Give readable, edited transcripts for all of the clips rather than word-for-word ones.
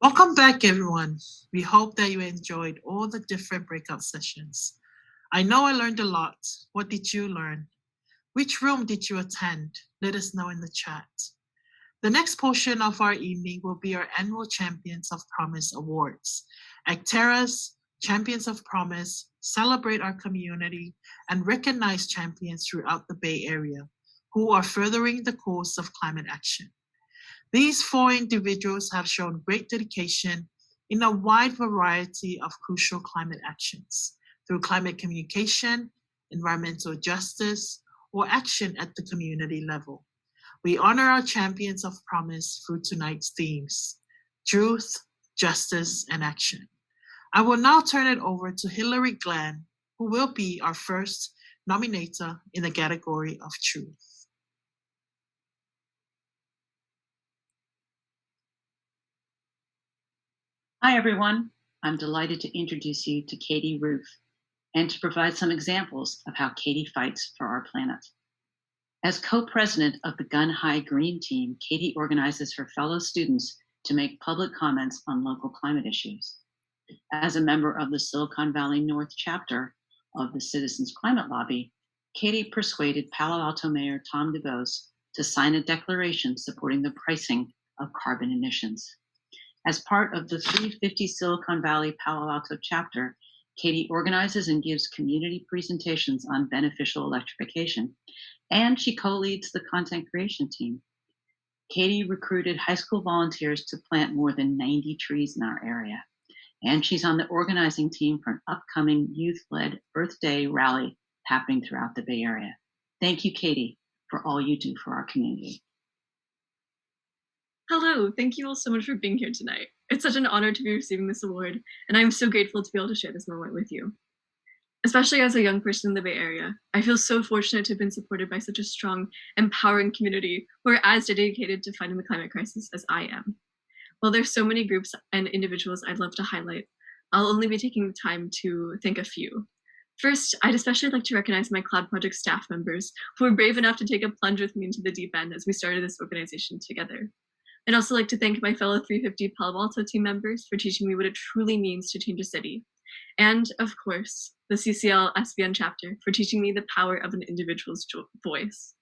Welcome back, everyone. We hope that you enjoyed all the different breakout sessions. I know I learned a lot. What did you learn? Which room did you attend? Let us know in the chat. The next portion of our evening will be our annual Champions of Promise Awards. Acterra's Champions of Promise celebrate our community and recognize champions throughout the Bay Area who are furthering the cause of climate action. These four individuals have shown great dedication in a wide variety of crucial climate actions through climate communication, environmental justice, or action at the community level. We honor our champions of promise through tonight's themes: truth, justice, and action. I will now turn it over to Hilary Glenn, who will be our first nominator in the category of truth. Hi, everyone. I'm delighted to introduce you to Katie Roof and to provide some examples of how Katie fights for our planet. As co-president of the Gun High Green Team, Katie organizes her fellow students to make public comments on local climate issues. As a member of the Silicon Valley North chapter of the Citizens Climate Lobby, Katie persuaded Palo Alto Mayor Tom DeBose to sign a declaration supporting the pricing of carbon emissions. As part of the 350 Silicon Valley Palo Alto chapter, Katie organizes and gives community presentations on beneficial electrification, and she co-leads the content creation team. Katie recruited high school volunteers to plant more than 90 trees in our area, and she's on the organizing team for an upcoming youth-led Earth Day rally happening throughout the Bay Area. Thank you, Katie, for all you do for our community. Hello, thank you all so much for being here tonight. It's such an honor to be receiving this award, and I'm so grateful to be able to share this moment with you. Especially as a young person in the Bay Area, I feel so fortunate to have been supported by such a strong, empowering community who are as dedicated to fighting the climate crisis as I am. While there's so many groups and individuals I'd love to highlight, I'll only be taking the time to thank a few. First, I'd especially like to recognize my Cloud Project staff members who were brave enough to take a plunge with me into the deep end as we started this organization together. I'd also like to thank my fellow 350 Palo Alto team members for teaching me what it truly means to change a city. And, of course, the CCL SVN chapter for teaching me the power of an individual's voice.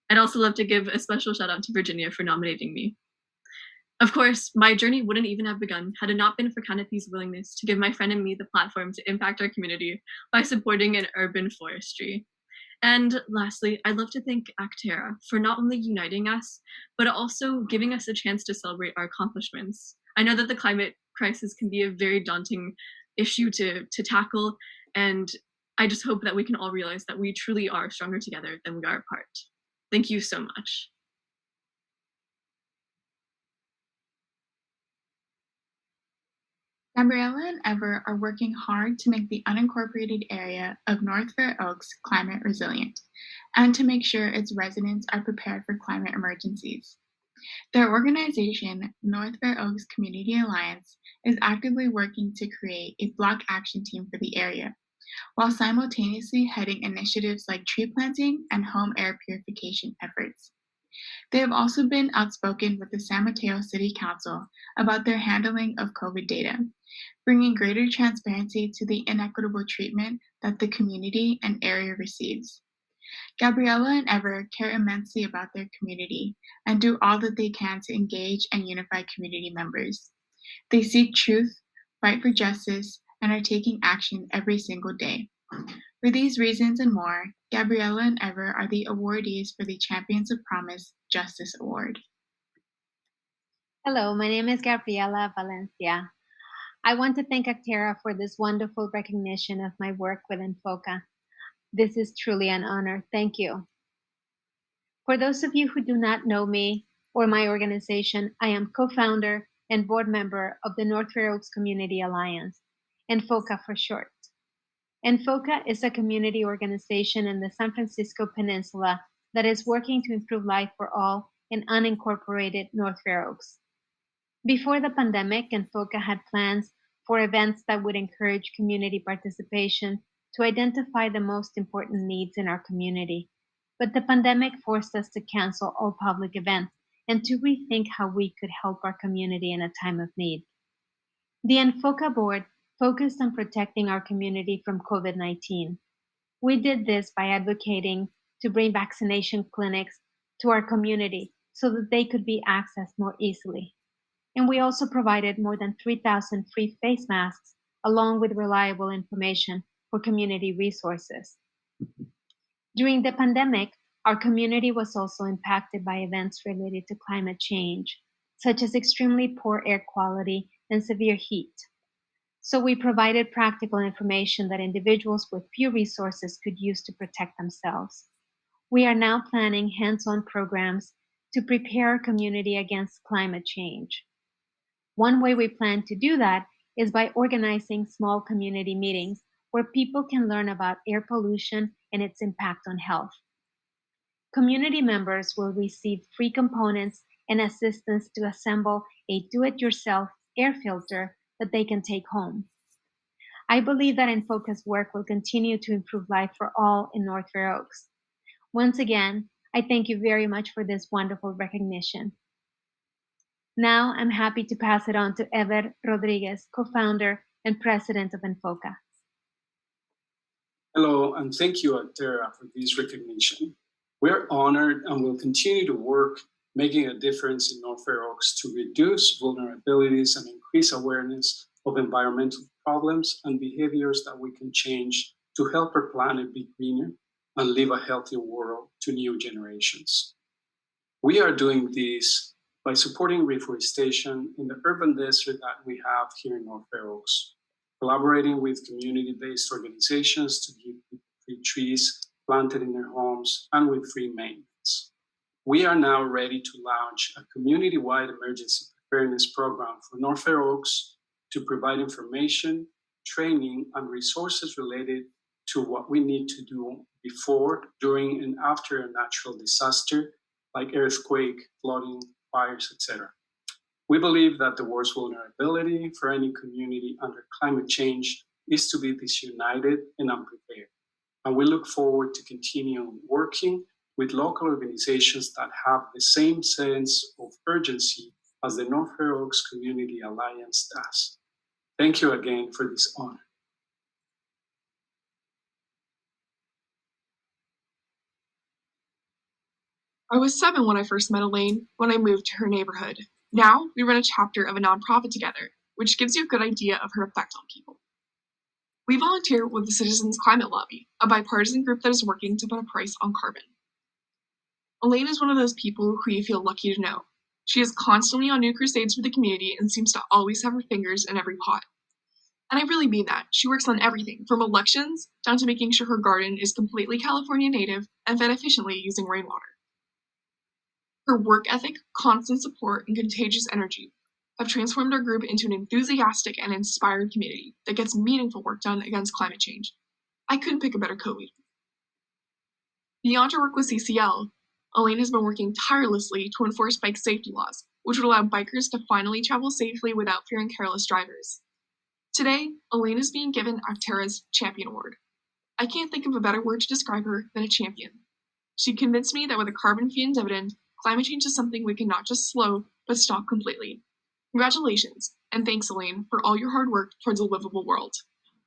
I'd also love to give a special shout out to Virginia for nominating me. Of course, my journey wouldn't even have begun had it not been for Canopy's willingness to give my friend and me the platform to impact our community by supporting an urban forestry. And lastly, I'd love to thank Acterra for not only uniting us, but also giving us a chance to celebrate our accomplishments. I know that the climate crisis can be a very daunting issue to tackle, and I just hope that we can all realize that we truly are stronger together than we are apart. Thank you so much. Gabriela and Ever are working hard to make the unincorporated area of North Fair Oaks climate resilient and to make sure its residents are prepared for climate emergencies. Their organization, North Fair Oaks Community Alliance, is actively working to create a block action team for the area, while simultaneously heading initiatives like tree planting and home air purification efforts. They have also been outspoken with the San Mateo City Council about their handling of COVID data, bringing greater transparency to the inequitable treatment that the community and area receives. Gabriela and Ever care immensely about their community and do all that they can to engage and unify community members. They seek truth, fight for justice, and are taking action every single day. For these reasons and more, Gabriela and Ever are the awardees for the Champions of Promise Justice Award. Hello, my name is Gabriela Valencia. I want to thank Acterra for this wonderful recognition of my work with Enfoca. This is truly an honor. Thank you. For those of you who do not know me or my organization, I am co-founder and board member of the North Fair Oaks Community Alliance, Enfoca for short. Enfoca is a community organization in the San Francisco Peninsula that is working to improve life for all in unincorporated North Fair Oaks. Before the pandemic, Enfoca had plans for events that would encourage community participation to identify the most important needs in our community. But the pandemic forced us to cancel all public events and to rethink how we could help our community in a time of need. The Enfoca board focused on protecting our community from COVID-19. We did this by advocating to bring vaccination clinics to our community so that they could be accessed more easily. And we also provided more than 3,000 free face masks along with reliable information for community resources. During the pandemic, our community was also impacted by events related to climate change, such as extremely poor air quality and severe heat. So we provided practical information that individuals with few resources could use to protect themselves. We are now planning hands-on programs to prepare our community against climate change. One way we plan to do that is by organizing small community meetings where people can learn about air pollution and its impact on health. Community members will receive free components and assistance to assemble a do-it-yourself air filter that they can take home. I believe that Enfoca's work will continue to improve life for all in North Fair Oaks. Once again, I thank you very much for this wonderful recognition. Now I'm happy to pass it on to Ever Rodriguez, co-founder and president of Enfoca. Hello, and thank you, Acterra, for this recognition. We're honored and will continue to work making a difference in North Fair Oaks to reduce vulnerabilities and increase awareness of environmental problems and behaviors that we can change to help our planet be greener and leave a healthier world to new generations. We are doing this by supporting reforestation in the urban desert that we have here in North Fair Oaks, collaborating with community-based organizations to give people free trees planted in their homes and with free maintenance. We are now ready to launch a community-wide emergency preparedness program for North Fair Oaks to provide information, training, and resources related to what we need to do before, during, and after a natural disaster like earthquake, flooding, fires, etc. We believe that the worst vulnerability for any community under climate change is to be disunited and unprepared. And we look forward to continue working with local organizations that have the same sense of urgency as the North Fair Oaks Community Alliance does. Thank you again for this honor. I was 7 when I first met Elaine when I moved to her neighborhood. Now, we run a chapter of a nonprofit together, which gives you a good idea of her effect on people. We volunteer with the Citizens Climate Lobby, a bipartisan group that is working to put a price on carbon. Elaine is one of those people who you feel lucky to know. She is constantly on new crusades for the community and seems to always have her fingers in every pot. And I really mean that. She works on everything, from elections down to making sure her garden is completely California native and fed efficiently using rainwater. Her work ethic, constant support, and contagious energy have transformed our group into an enthusiastic and inspired community that gets meaningful work done against climate change. I couldn't pick a better co-leader. Beyond her work with CCL, Elaine has been working tirelessly to enforce bike safety laws, which would allow bikers to finally travel safely without fearing careless drivers. Today, Elaine is being given Acterra's Champion Award. I can't think of a better word to describe her than a champion. She convinced me that with a carbon fee and dividend, climate change is something we can not just slow, but stop completely. Congratulations, and thanks, Elaine, for all your hard work towards a livable world.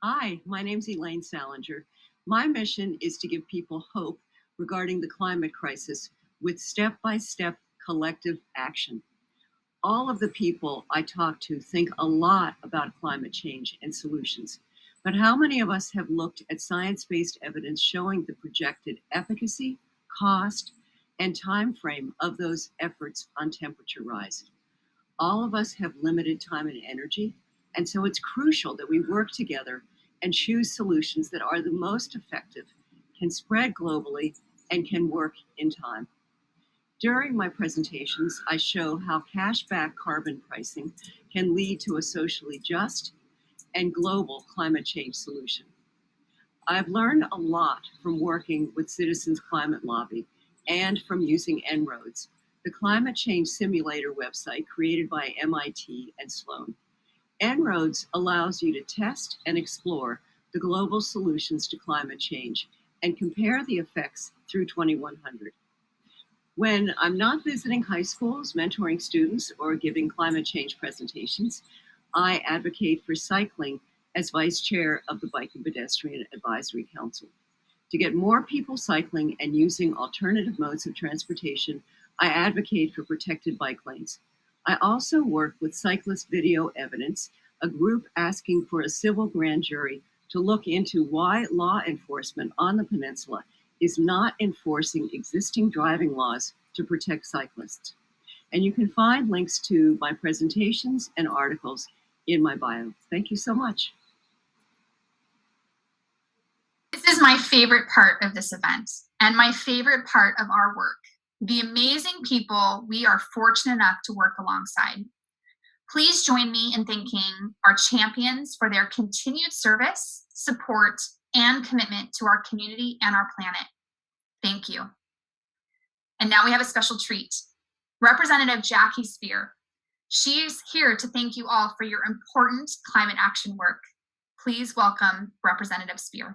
Hi, my name's Elaine Salinger. My mission is to give people hope regarding the climate crisis with step-by-step collective action. All of the people I talk to think a lot about climate change and solutions, but how many of us have looked at science-based evidence showing the projected efficacy, cost, and time frame of those efforts on temperature rise? All of us have limited time and energy, and so it's crucial that we work together and choose solutions that are the most effective, can spread globally, and can work in time. During my presentations, I show how cash-back carbon pricing can lead to a socially just and global climate change solution. I've learned a lot from working with Citizens Climate Lobby and from using En-ROADS, the climate change simulator website created by MIT and Sloan. En-ROADS allows you to test and explore the global solutions to climate change and compare the effects through 2100. When I'm not visiting high schools, mentoring students, or giving climate change presentations, I advocate for cycling as vice chair of the Bike and Pedestrian Advisory Council. To get more people cycling and using alternative modes of transportation, I advocate for protected bike lanes. I also work with Cyclist Video Evidence, a group asking for a civil grand jury to look into why law enforcement on the peninsula is not enforcing existing driving laws to protect cyclists. And you can find links to my presentations and articles in my bio. Thank you so much. This is my favorite part of this event and my favorite part of our work, the amazing people we are fortunate enough to work alongside. Please join me in thanking our champions for their continued service, support, and commitment to our community and our planet. Thank you. And now we have a special treat. Representative Jackie Speier. She's here to thank you all for your important climate action work. Please welcome Representative Speier.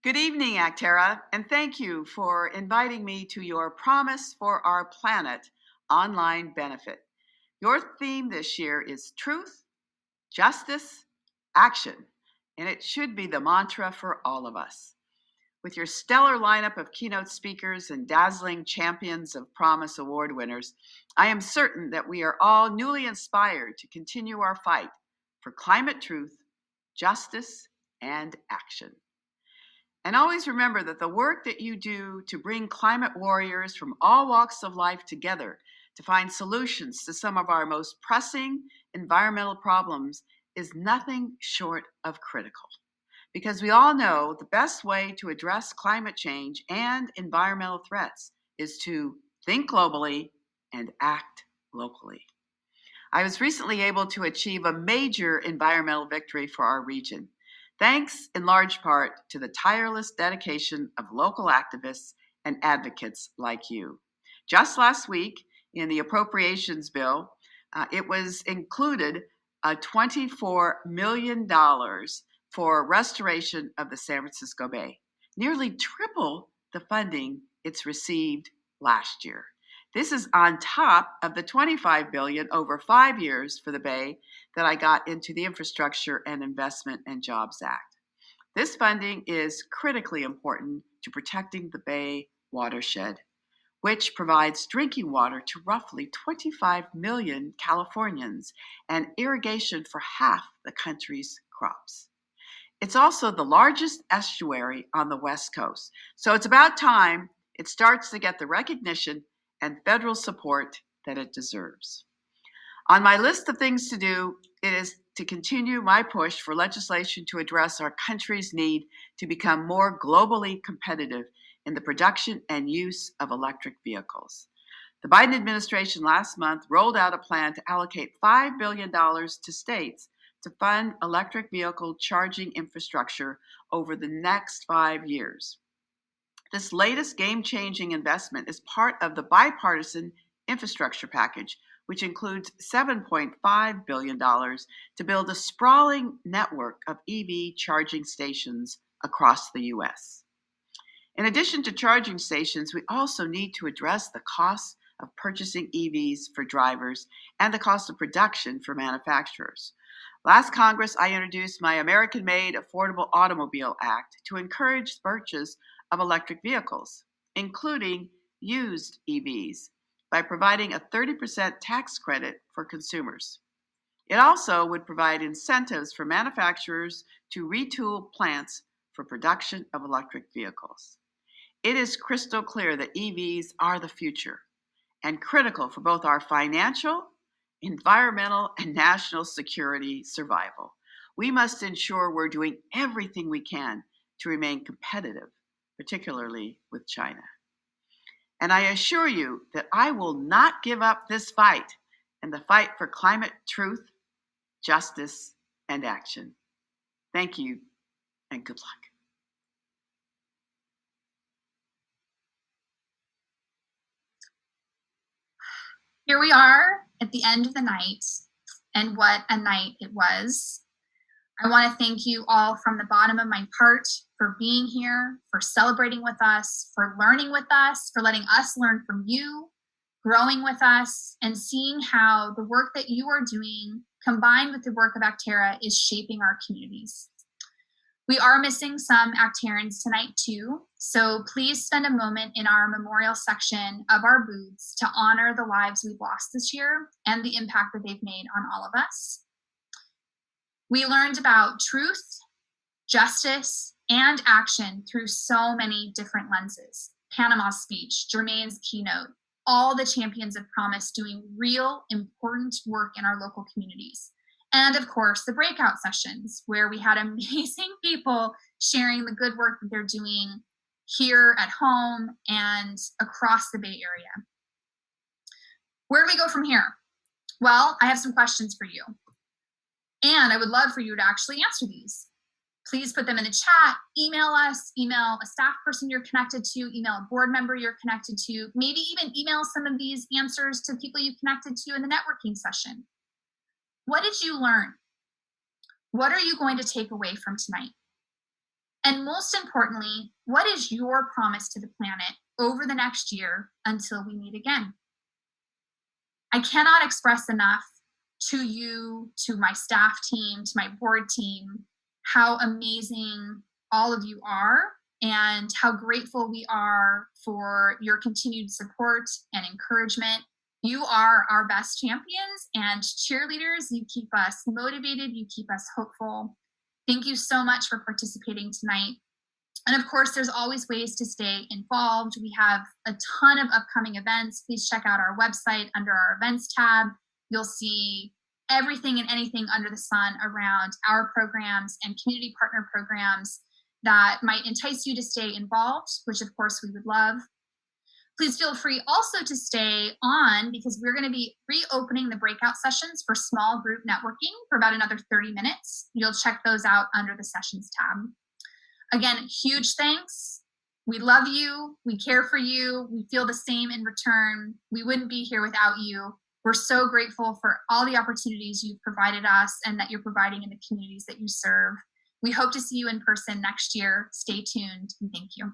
Good evening, Acterra, and thank you for inviting me to your Promise for Our Planet online benefit. Your theme this year is truth, justice, action, and it should be the mantra for all of us. With your stellar lineup of keynote speakers and dazzling Champions of Promise Award winners, I am certain that we are all newly inspired to continue our fight for climate truth, justice, and action. And always remember that the work that you do to bring climate warriors from all walks of life together to find solutions to some of our most pressing environmental problems is nothing short of critical. Because we all know the best way to address climate change and environmental threats is to think globally and act locally. I was recently able to achieve a major environmental victory for our region, thanks in large part to the tireless dedication of local activists and advocates like you. Just last week, in the appropriations bill, it was included $24 million for restoration of the San Francisco Bay, nearly triple the funding it's received last year. This is on top of the $25 billion over 5 years for the Bay that I got into the Infrastructure and Investment and Jobs Act. This funding is critically important to protecting the Bay watershed, which provides drinking water to roughly 25 million Californians and irrigation for half the country's crops. It's also the largest estuary on the West Coast, so it's about time it starts to get the recognition and federal support that it deserves. On my list of things to do, it is to continue my push for legislation to address our country's need to become more globally competitive in the production and use of electric vehicles. The Biden administration last month rolled out a plan to allocate $5 billion to states to fund electric vehicle charging infrastructure over the next 5 years. This latest game-changing investment is part of the bipartisan infrastructure package, which includes $7.5 billion to build a sprawling network of EV charging stations across the U.S. In addition to charging stations, we also need to address the cost of purchasing EVs for drivers and the cost of production for manufacturers. Last Congress, I introduced my American-Made Affordable Automobile Act to encourage the purchase of electric vehicles, including used EVs, by providing a 30% tax credit for consumers. It also would provide incentives for manufacturers to retool plants for production of electric vehicles. It is crystal clear that EVs are the future and critical for both our financial, environmental, and national security survival. We must ensure we're doing everything we can to remain competitive, particularly with China. And I assure you that I will not give up this fight and the fight for climate truth, justice, and action. Thank you, and good luck. Here we are at the end of the night, and what a night it was. I want to thank you all from the bottom of my heart for being here, for celebrating with us, for learning with us, for letting us learn from you, growing with us, and seeing how the work that you are doing combined with the work of Acterra is shaping our communities. We are missing some Acterrans tonight too, so please spend a moment in our memorial section of our booths to honor the lives we've lost this year and the impact that they've made on all of us. We learned about truth, justice, and action through so many different lenses. Panama's speech, Jermaine's keynote, all the Champions of Promise doing real important work in our local communities. And of course, the breakout sessions where we had amazing people sharing the good work that they're doing here at home and across the Bay Area. Where do we go from here? Well, I have some questions for you. And I would love for you to actually answer these. Please put them in the chat, email us, email a staff person you're connected to, email a board member you're connected to, maybe even email some of these answers to people you connected to in the networking session. What did you learn? What are you going to take away from tonight? And most importantly, what is your promise to the planet over the next year until we meet again? I cannot express enough to you, to my staff team, to my board team, how amazing all of you are and how grateful we are for your continued support and encouragement. You are our best champions and cheerleaders. You keep us motivated. You keep us hopeful. Thank you so much for participating tonight. And of course, there's always ways to stay involved. We have a ton of upcoming events. Please check out our website under our events tab. You'll see everything and anything under the sun around our programs and community partner programs that might entice you to stay involved, which of course we would love. Please feel free also to stay on because we're going to be reopening the breakout sessions for small group networking for about another 30 minutes. You'll check those out under the sessions tab. Again, huge thanks. We love you. We care for you. We feel the same in return. We wouldn't be here without you. We're so grateful for all the opportunities you've provided us and that you're providing in the communities that you serve. We hope to see you in person next year. Stay tuned and thank you.